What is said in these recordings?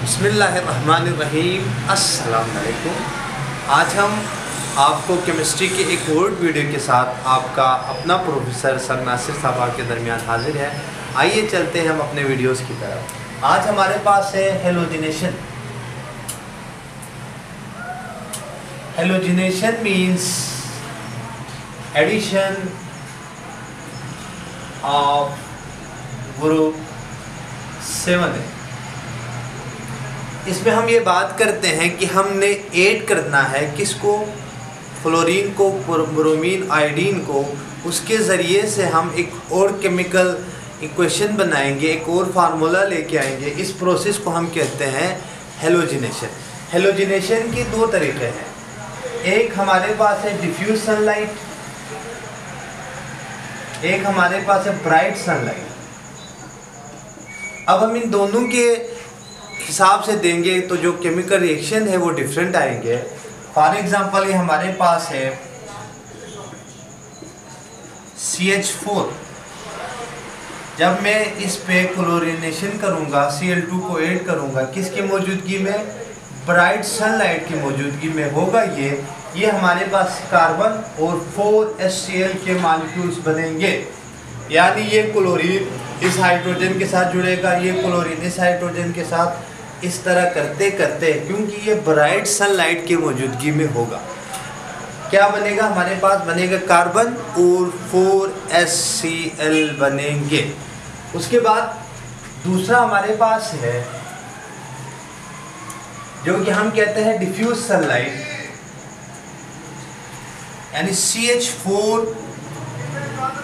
बिस्मिल्लाहिर्रहमानिर्रहीम। अस्सलाम वालेकुम। आज हम आपको केमिस्ट्री के एक और वीडियो के साथ आपका अपना प्रोफेसर सर नासिर साहब आपके दरमियान हाजिर है। आइए चलते हैं हम अपने वीडियोस की तरफ। आज हमारे पास है halogenation. Halogenation means addition of group 7 है। इसमें हम ये बात करते हैं कि हमने ऐड करना है किसको, फ्लोरीन को, ब्रोमीन, आयोडीन को। उसके ज़रिए से हम एक और केमिकल इक्वेशन बनाएंगे, एक और फार्मूला लेके आएंगे। इस प्रोसेस को हम कहते हैं हेलोजिनेशन। हेलोजिनेशन के दो तरीके हैं। एक हमारे पास है डिफ्यूज सनलाइट, एक हमारे पास है ब्राइट सनलाइट। अब हम इन दोनों के हिसाब से देंगे तो जो केमिकल रिएक्शन है वो डिफरेंट आएंगे। फॉर एग्जांपल ये हमारे पास है CH4। जब मैं इस पे क्लोरीनेशन करूंगा, Cl2 को ऐड करूंगा, किसकी मौजूदगी में? ब्राइट सनलाइट की मौजूदगी में होगा। ये हमारे पास कार्बन और 4HCl के मॉलिक्यूल्स बनेंगे। यानी ये क्लोरीन इस हाइड्रोजन के साथ जुड़ेगा, ये क्लोरीन इस हाइड्रोजन के साथ, इस तरह करते करते, क्योंकि ये ब्राइट सनलाइट की मौजूदगी में होगा, क्या बनेगा? हमारे पास बनेगा कार्बन और 4HCl बनेंगे। उसके बाद दूसरा हमारे पास है जो कि हम कहते हैं डिफ्यूज सनलाइट, यानी CH4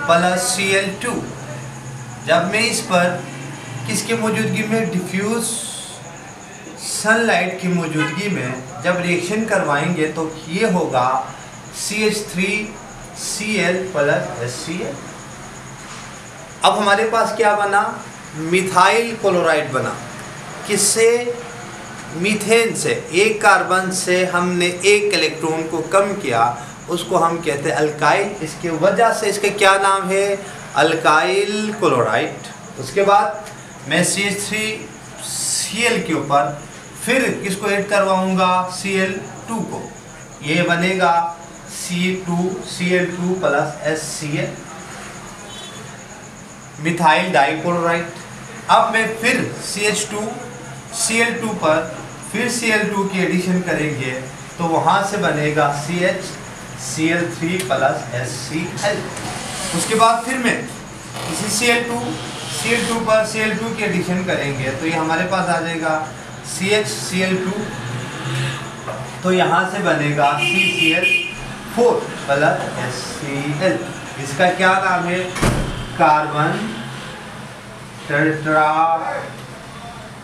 प्लस Cl2। जब मैं इस पर किसकी मौजूदगी में, डिफ्यूज सनलाइट की मौजूदगी में जब रिएक्शन करवाएंगे तो ये होगा CH3Cl प्लस HCl। अब हमारे पास क्या बना? मिथाइल क्लोराइड बना। किससे? मीथेन से। एक कार्बन से हमने एक इलेक्ट्रॉन को कम किया, उसको हम कहते हैं अल्काइल। इसके वजह से इसका क्या नाम है? Alkyl chloride. उसके बाद मैं CH3Cl के ऊपर फिर किसको ऐड करवाऊंगा? Cl2 को। ये बनेगा Cl2 plus HCl, methyl dichloride. अब मैं फिर Cl2 पर फिर Cl2 की एडिशन करेंगे तो वहां से बनेगा CH3 प्लस HCl। उसके बाद फिर मैं इसी Cl2 पर Cl2 की एडिशन करेंगे तो ये हमारे पास आ जाएगा CHCl2, तो यहाँ से बनेगा CCl4 प्लस HCl। इसका क्या नाम है? Carbon tetra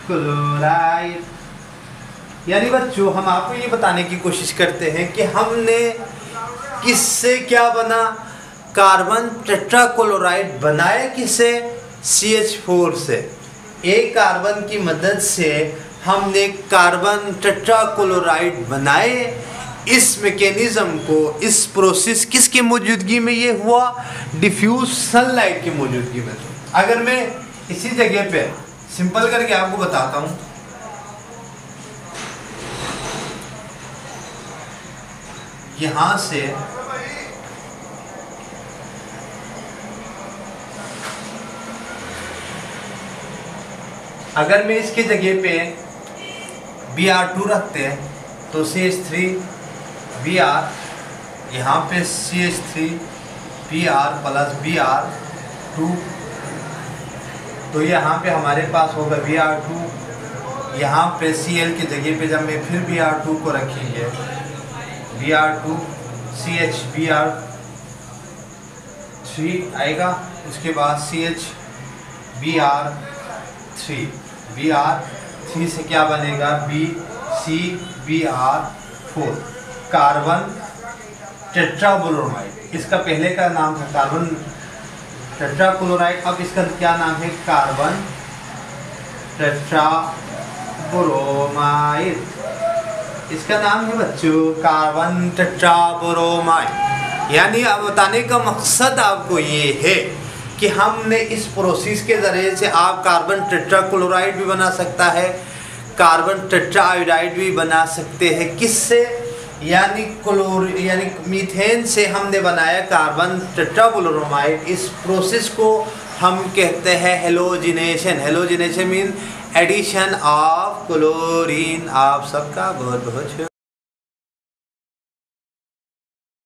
chloride. यानी बच्चों हम आपको ये बताने की कोशिश करते हैं कि हमने किससे क्या बना? कार्बन टेट्रा क्लोराइड बनाया किससे? CH4 से। एक कार्बन की मदद से हमने कार्बन टेट्रा क्लोराइड बनाए। इस मैकेनिज्म को, इस प्रोसेस किसकी मौजूदगी में ये हुआ? डिफ्यूज सनलाइट की मौजूदगी में। अगर मैं इसी जगह पे सिंपल करके आपको बताता हूँ, यहां से अगर मैं इसके जगह पे Br2 रखते हैं तो CH3Br, यहाँ पे CH3Br प्लस Br2, तो यहाँ पे हमारे पास होगा Br2। यहाँ पे Cl की जगह पे जब मैं फिर Br2 को रखेंगे, Br2 CHBr3 आएगा। उसके बाद Br3 से क्या बनेगा? CBr4, carbon टेट्राब्रोमाइड। इसका पहले का नाम था कार्बन टेट्राक्लोराइड, अब इसका क्या नाम है? कार्बन टेट्राब्रोमाइड। इसका नाम है बच्चों कार्बन टेट्राब्रोमाइड। यानी अब बताने का मकसद आपको ये है कि हमने इस प्रोसेस के ज़रिए से आप कार्बन टेट्राक्लोराइड भी बना सकता है, कार्बन टेट्राआयोडाइड भी बना सकते हैं। किससे? यानी मीथेन से हमने बनाया कार्बन टेट्राब्रोमाइड। इस प्रोसेस को हम कहते हैं halogenation. Halogenation mean addition of chlorine. आप सबका बहुत बहुत शुक्रिया।